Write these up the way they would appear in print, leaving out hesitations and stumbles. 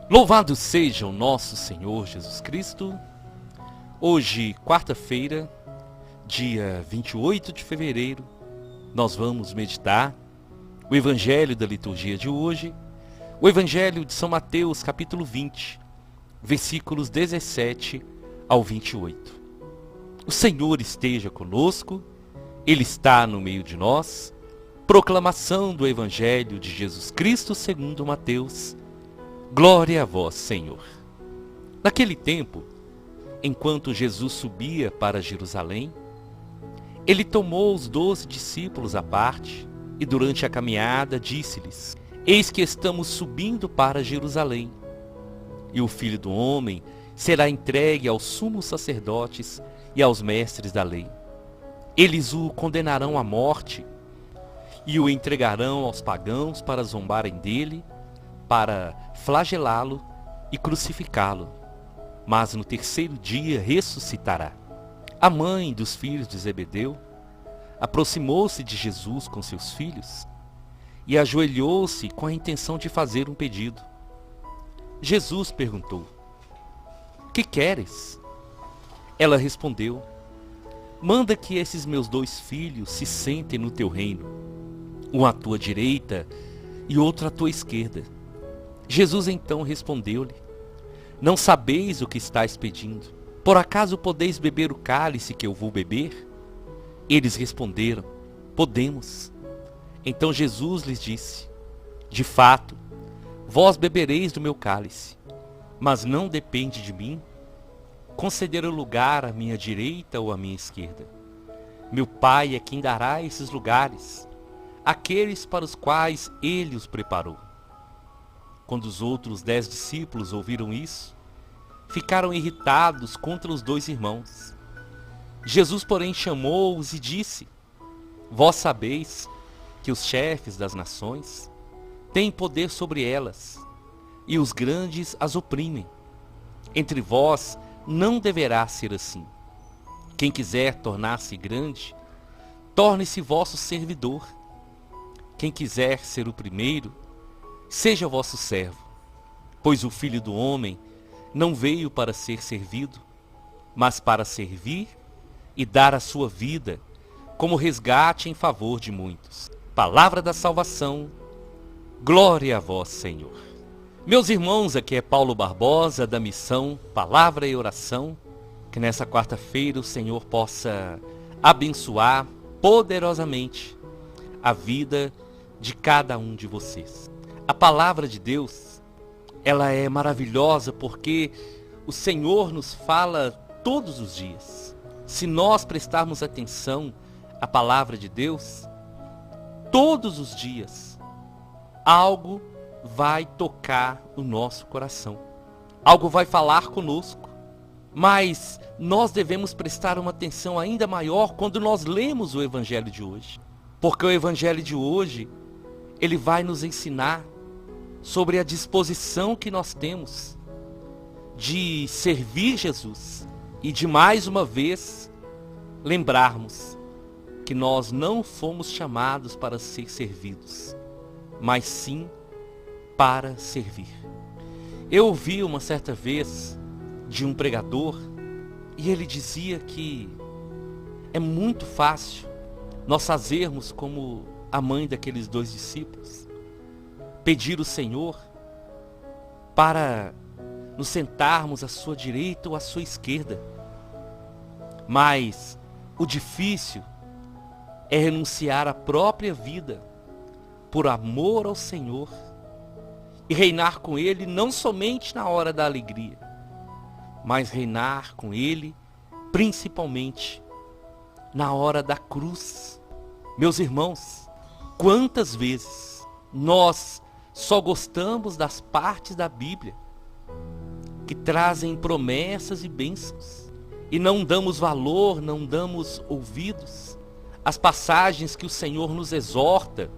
Louvado seja o nosso Senhor Jesus Cristo. Hoje, quarta-feira, dia 28 de fevereiro, nós vamos meditar o Evangelho da liturgia de hoje, o Evangelho de São Mateus, capítulo 20, versículos 17 ao 28. O Senhor esteja conosco, Ele está no meio de nós. Proclamação do Evangelho de Jesus Cristo segundo Mateus. Glória a vós, Senhor. Naquele tempo, enquanto Jesus subia para Jerusalém, ele tomou os 12 discípulos à parte e durante a caminhada disse-lhes: Eis que estamos subindo para Jerusalém, e o Filho do Homem será entregue aos sumos sacerdotes e aos mestres da lei. Eles o condenarão à morte e o entregarão aos pagãos para zombarem dele, para flagelá-lo e crucificá-lo. Mas no terceiro dia ressuscitará. A mãe dos filhos de Zebedeu aproximou-se de Jesus com seus filhos e ajoelhou-se com a intenção de fazer um pedido. Jesus perguntou: Que queres? Ela respondeu: Manda que esses meus 2 filhos se sentem no teu reino, um à tua direita e outro à tua esquerda. Jesus então respondeu-lhe: Não sabeis o que estáis pedindo. Por acaso podeis beber o cálice que eu vou beber? Eles responderam: Podemos. Então Jesus lhes disse: De fato, vós bebereis do meu cálice, mas não depende de mim conceder o lugar à minha direita ou à minha esquerda. Meu Pai é quem dará esses lugares, aqueles para os quais Ele os preparou. Quando os outros 10 discípulos ouviram isso, ficaram irritados contra os 2 irmãos. Jesus, porém, chamou-os e disse: Vós sabeis que os chefes das nações têm poder sobre elas, e os grandes as oprimem. Entre vós não deverá ser assim. Quem quiser tornar-se grande, torne-se vosso servidor. Quem quiser ser o primeiro, seja vosso servo. Pois o Filho do Homem não veio para ser servido, mas para servir e dar a sua vida como resgate em favor de muitos. Palavra da salvação. Glória a vós, Senhor. Meus irmãos, aqui é Paulo Barbosa, da missão Palavra e Oração. Que nessa quarta-feira o Senhor possa abençoar poderosamente a vida de cada um de vocês. A palavra de Deus, ela é maravilhosa porque o Senhor nos fala todos os dias. Se nós prestarmos atenção à palavra de Deus, todos os dias, algo vai tocar o nosso coração. Algo vai falar conosco. Mas nós devemos prestar uma atenção ainda maior quando nós lemos o Evangelho de hoje. Porque o Evangelho de hoje, ele vai nos ensinar sobre a disposição que nós temos de servir Jesus e de mais uma vez lembrarmos que nós não fomos chamados para ser servidos, mas sim para servir. Eu ouvi uma certa vez de um pregador e ele dizia que é muito fácil nós fazermos como a mãe daqueles 2 discípulos, pedir o Senhor para nos sentarmos à sua direita ou à sua esquerda. Mas o difícil é renunciar à própria vida por amor ao Senhor e reinar com Ele não somente na hora da alegria, mas reinar com Ele principalmente na hora da cruz. Meus irmãos, quantas vezes nós só gostamos das partes da Bíblia que trazem promessas e bênçãos e não damos valor, não damos ouvidos às passagens que o Senhor nos exorta,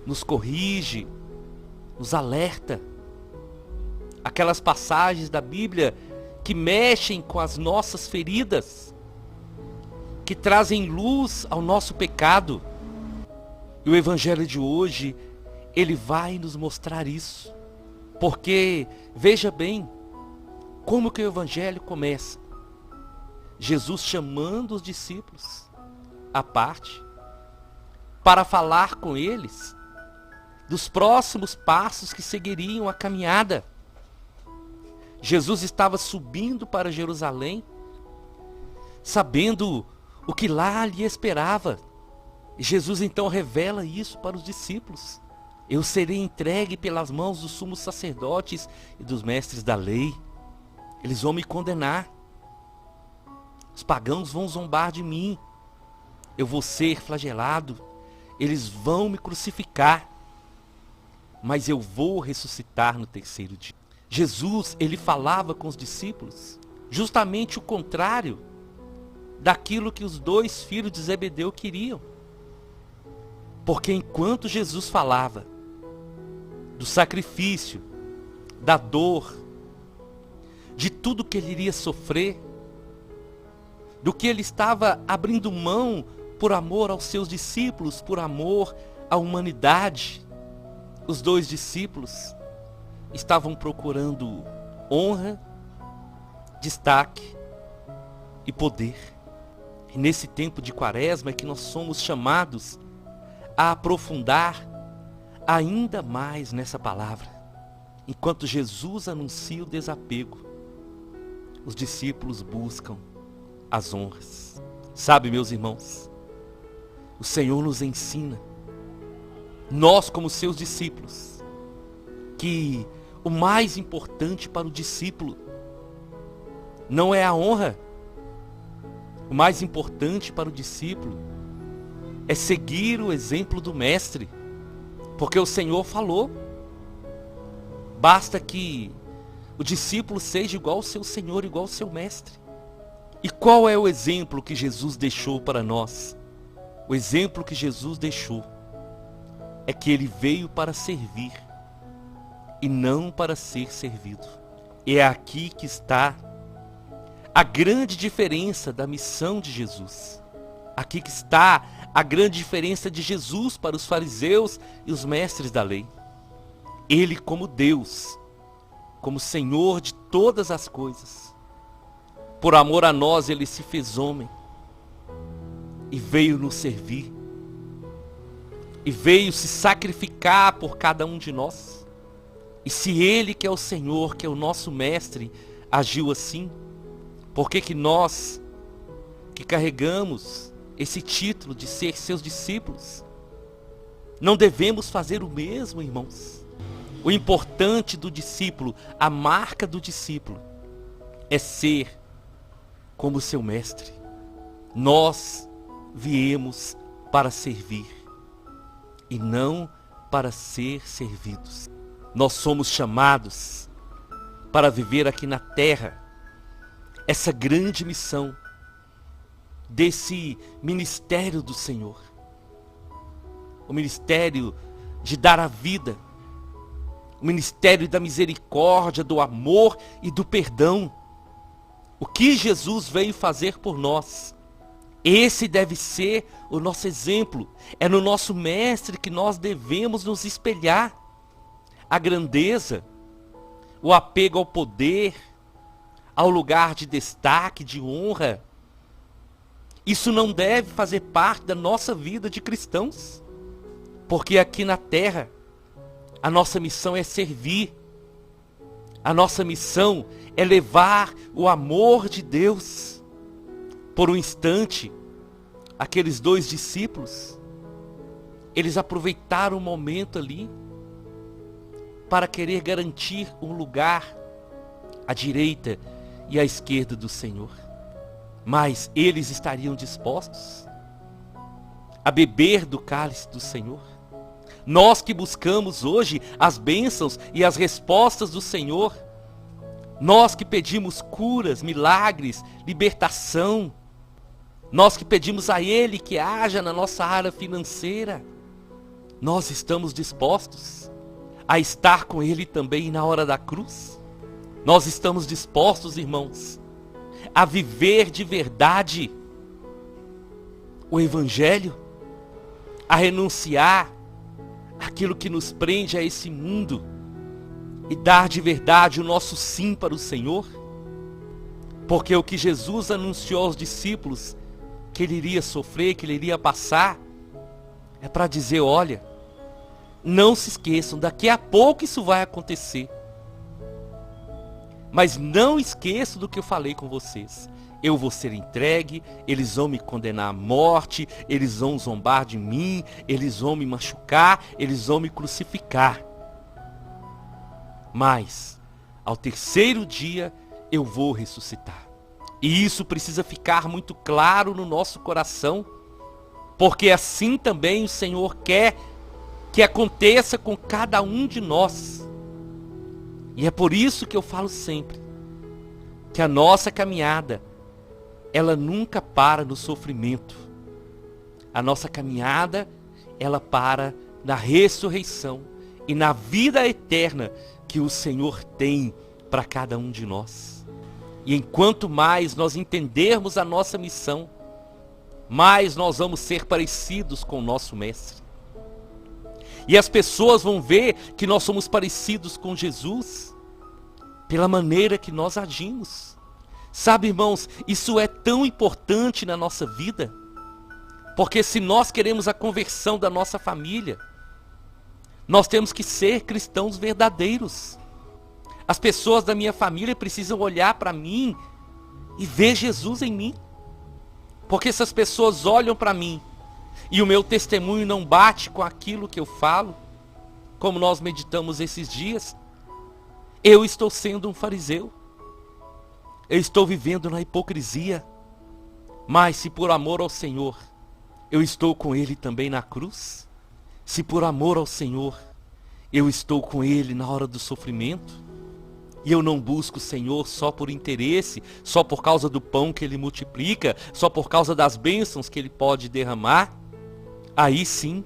nos corrige, nos alerta. Aquelas passagens da Bíblia que mexem com as nossas feridas, que trazem luz ao nosso pecado. E o Evangelho de hoje, ele vai nos mostrar isso. Porque, veja bem, como que o evangelho começa? Jesus chamando os discípulos à parte para falar com eles dos próximos passos que seguiriam a caminhada. Jesus estava subindo para Jerusalém, sabendo o que lá lhe esperava. Jesus então revela isso para os discípulos. Eu serei entregue pelas mãos dos sumos sacerdotes e dos mestres da lei. Eles vão me condenar. Os pagãos vão zombar de mim. Eu vou ser flagelado. Eles vão me crucificar. Mas eu vou ressuscitar no terceiro dia. Jesus, ele falava com os discípulos justamente o contrário daquilo que os dois filhos de Zebedeu queriam. Porque enquanto Jesus falava do sacrifício, da dor, de tudo que ele iria sofrer, do que ele estava abrindo mão por amor aos seus discípulos, por amor à humanidade, os dois discípulos estavam procurando honra, destaque e poder. E nesse tempo de Quaresma é que nós somos chamados a aprofundar ainda mais nessa palavra. Enquanto Jesus anuncia o desapego, os discípulos buscam as honras. Sabe, meus irmãos, o Senhor nos ensina, nós como seus discípulos, que o mais importante para o discípulo não é a honra. O mais importante para o discípulo é seguir o exemplo do mestre. Porque o Senhor falou, basta que o discípulo seja igual ao seu Senhor, igual ao seu mestre. E qual é o exemplo que Jesus deixou para nós? O exemplo que Jesus deixou é que ele veio para servir e não para ser servido. E é aqui que está a grande diferença da missão de Jesus. Aqui que está a grande diferença de Jesus para os fariseus e os mestres da lei. Ele, como Deus, como Senhor de todas as coisas, por amor a nós, ele se fez homem e veio nos servir. E veio se sacrificar por cada um de nós. E se ele, que é o Senhor, que é o nosso mestre, agiu assim, por que que nós, que carregamos esse título de ser seus discípulos, não devemos fazer o mesmo, irmãos? O importante do discípulo, a marca do discípulo, é ser como seu mestre. Nós viemos para servir e não para ser servidos. Nós somos chamados para viver aqui na terra essa grande missão desse ministério do Senhor. O ministério de dar a vida. O ministério da misericórdia, do amor e do perdão. O que Jesus veio fazer por nós. Esse deve ser o nosso exemplo. É no nosso mestre que nós devemos nos espelhar. A grandeza, o apego ao poder, ao lugar de destaque, de honra, isso não deve fazer parte da nossa vida de cristãos. Porque aqui na terra, a nossa missão é servir. A nossa missão é levar o amor de Deus. Por um instante, aqueles dois discípulos, eles aproveitaram o momento ali para querer garantir um lugar à direita e à esquerda do Senhor. Mas eles estariam dispostos a beber do cálice do Senhor? Nós que buscamos hoje as bênçãos e as respostas do Senhor, nós que pedimos curas, milagres, libertação, nós que pedimos a Ele que haja na nossa área financeira, nós estamos dispostos a estar com Ele também na hora da cruz? Nós estamos dispostos, irmãos, a viver de verdade o Evangelho, a renunciar aquilo que nos prende a esse mundo e dar de verdade o nosso sim para o Senhor? Porque o que Jesus anunciou aos discípulos, que ele iria sofrer, que ele iria passar, é para dizer, olha, não se esqueçam, daqui a pouco isso vai acontecer. Mas não esqueçam do que eu falei com vocês. Eu vou ser entregue, eles vão me condenar à morte, eles vão zombar de mim, eles vão me machucar, eles vão me crucificar. Mas, ao terceiro dia, eu vou ressuscitar. E isso precisa ficar muito claro no nosso coração, porque assim também o Senhor quer que aconteça com cada um de nós. E é por isso que eu falo sempre, que a nossa caminhada, ela nunca para no sofrimento. A nossa caminhada, ela para na ressurreição e na vida eterna que o Senhor tem para cada um de nós. E enquanto mais nós entendermos a nossa missão, mais nós vamos ser parecidos com o nosso Mestre. E as pessoas vão ver que nós somos parecidos com Jesus pela maneira que nós agimos. Sabe, irmãos, isso é tão importante na nossa vida, porque se nós queremos a conversão da nossa família, nós temos que ser cristãos verdadeiros. As pessoas da minha família precisam olhar para mim e ver Jesus em mim. Porque se as pessoas olham para mim e o meu testemunho não bate com aquilo que eu falo, como nós meditamos esses dias, eu estou sendo um fariseu. Eu estou vivendo na hipocrisia. Mas se por amor ao Senhor, eu estou com Ele também na cruz, se por amor ao Senhor, eu estou com Ele na hora do sofrimento, e eu não busco o Senhor só por interesse, só por causa do pão que Ele multiplica, só por causa das bênçãos que Ele pode derramar, aí sim,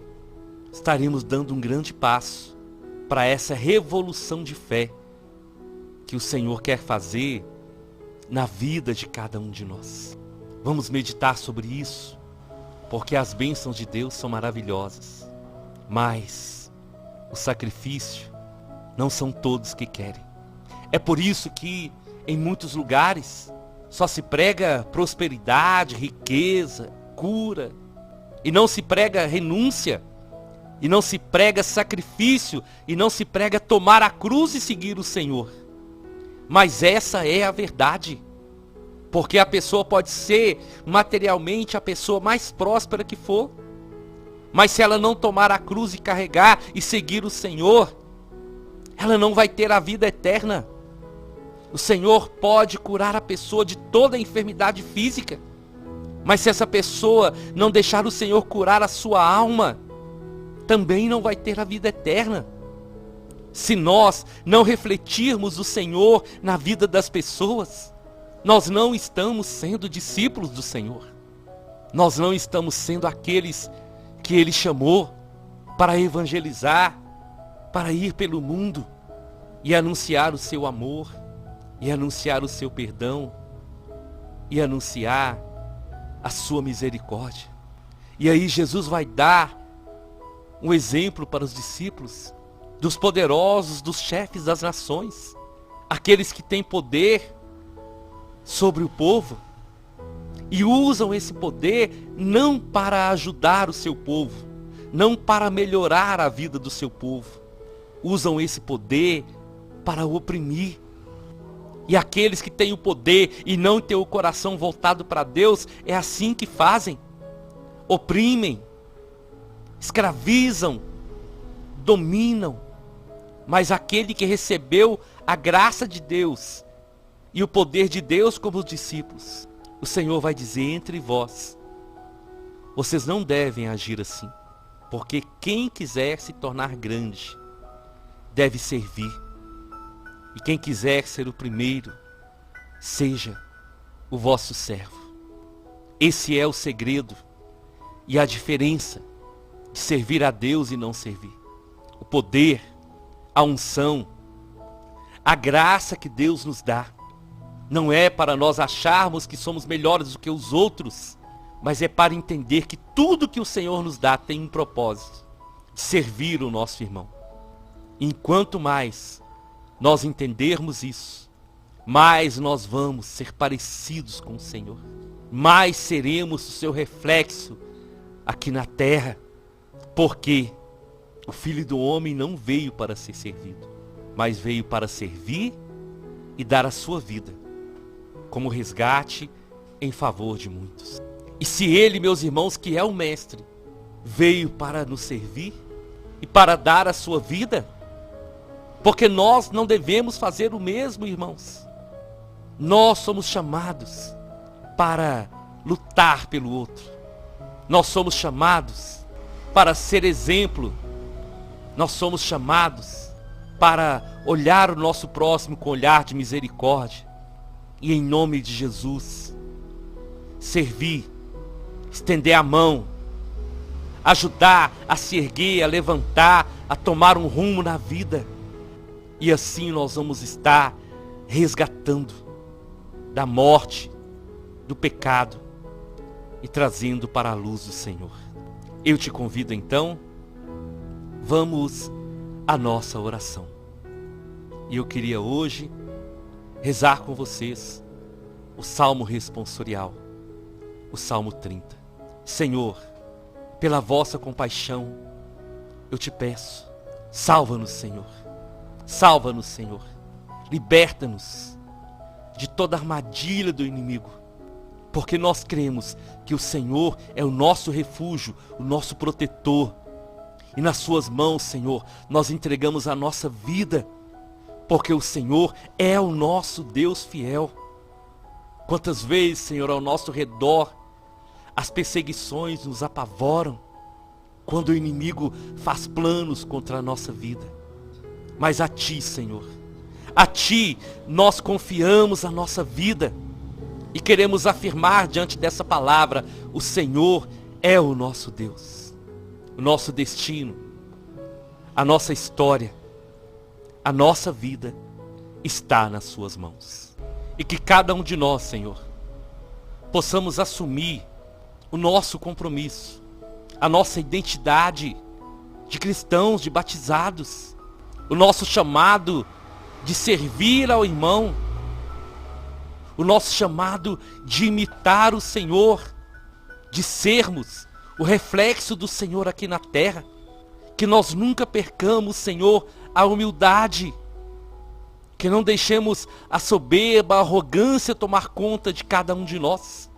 estaremos dando um grande passo para essa revolução de fé que o Senhor quer fazer na vida de cada um de nós. Vamos meditar sobre isso, porque as bênçãos de Deus são maravilhosas, mas o sacrifício não são todos que querem. É por isso que em muitos lugares só se prega prosperidade, riqueza, cura, e não se prega renúncia, e não se prega sacrifício, e não se prega tomar a cruz e seguir o Senhor. Mas essa é a verdade, porque a pessoa pode ser materialmente a pessoa mais próspera que for, mas se ela não tomar a cruz e carregar e seguir o Senhor, ela não vai ter a vida eterna. O Senhor pode curar a pessoa de toda a enfermidade física, mas se essa pessoa não deixar o Senhor curar a sua alma, também não vai ter a vida eterna. Se nós não refletirmos o Senhor na vida das pessoas, nós não estamos sendo discípulos do Senhor. Nós não estamos sendo aqueles que Ele chamou para evangelizar, para ir pelo mundo e anunciar o seu amor, e anunciar o seu perdão, e anunciar a sua misericórdia. E aí Jesus vai dar um exemplo para os discípulos, dos poderosos, dos chefes das nações, aqueles que têm poder sobre o povo, e usam esse poder não para ajudar o seu povo, não para melhorar a vida do seu povo, usam esse poder para oprimir. E aqueles que têm o poder e não têm o coração voltado para Deus, é assim que fazem. Oprimem, escravizam, dominam. Mas aquele que recebeu a graça de Deus e o poder de Deus como os discípulos, o Senhor vai dizer: entre vós, vocês não devem agir assim, porque quem quiser se tornar grande, deve servir. E quem quiser ser o primeiro, seja o vosso servo. Esse é o segredo e a diferença de servir a Deus e não servir. O poder, a unção, a graça que Deus nos dá, não é para nós acharmos que somos melhores do que os outros, mas é para entender que tudo que o Senhor nos dá tem um propósito: servir o nosso irmão. Enquanto mais nós entendermos isso, mais nós vamos ser parecidos com o Senhor. Mais seremos o seu reflexo aqui na terra. Porque o Filho do Homem não veio para ser servido, mas veio para servir e dar a sua vida como resgate em favor de muitos. E se ele, meus irmãos, que é o Mestre, veio para nos servir e para dar a sua vida, porque nós não devemos fazer o mesmo, irmãos. Nós somos chamados para lutar pelo outro. Nós somos chamados para ser exemplo. Nós somos chamados para olhar o nosso próximo com olhar de misericórdia. E em nome de Jesus, servir, estender a mão, ajudar a se erguer, a levantar, a tomar um rumo na vida. E assim nós vamos estar resgatando da morte, do pecado e trazendo para a luz do Senhor. Eu te convido então, vamos à nossa oração. E eu queria hoje rezar com vocês o Salmo responsorial, o Salmo 30. Senhor, pela vossa compaixão, eu te peço, salva-nos, Senhor. Salva-nos, Senhor. Liberta-nos de toda armadilha do inimigo. Porque nós cremos que o Senhor é o nosso refúgio, o nosso protetor. E nas suas mãos, Senhor, nós entregamos a nossa vida. Porque o Senhor é o nosso Deus fiel. Quantas vezes, Senhor, ao nosso redor, as perseguições nos apavoram. Quando o inimigo faz planos contra a nossa vida. Mas a Ti, Senhor, a Ti nós confiamos a nossa vida. E queremos afirmar diante dessa palavra, o Senhor é o nosso Deus. O nosso destino, a nossa história, a nossa vida está nas suas mãos. E que cada um de nós, Senhor, possamos assumir o nosso compromisso, a nossa identidade de cristãos, de batizados, o nosso chamado de servir ao irmão, o nosso chamado de imitar o Senhor, de sermos o reflexo do Senhor aqui na terra. Que nós nunca percamos, Senhor, a humildade. Que não deixemos a soberba, a arrogância tomar conta de cada um de nós.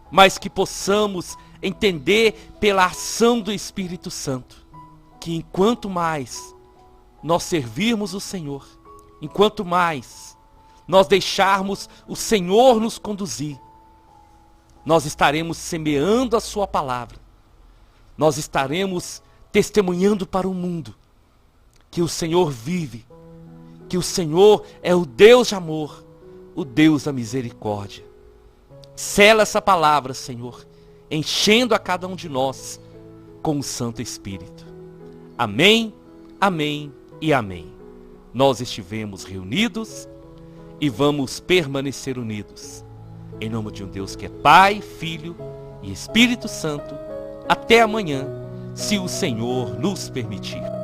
Mas que possamos entender pela ação do Espírito Santo. Que enquanto mais nós servirmos o Senhor, enquanto mais nós deixarmos o Senhor nos conduzir, nós estaremos semeando a sua palavra. Nós estaremos testemunhando para o mundo que o Senhor vive, que o Senhor é o Deus de amor, o Deus da misericórdia. Sela essa palavra, Senhor, enchendo a cada um de nós com o Santo Espírito. Amém, amém e amém. Nós estivemos reunidos e vamos permanecer unidos. Em nome de um Deus que é Pai, Filho e Espírito Santo. Até amanhã, se o Senhor nos permitir.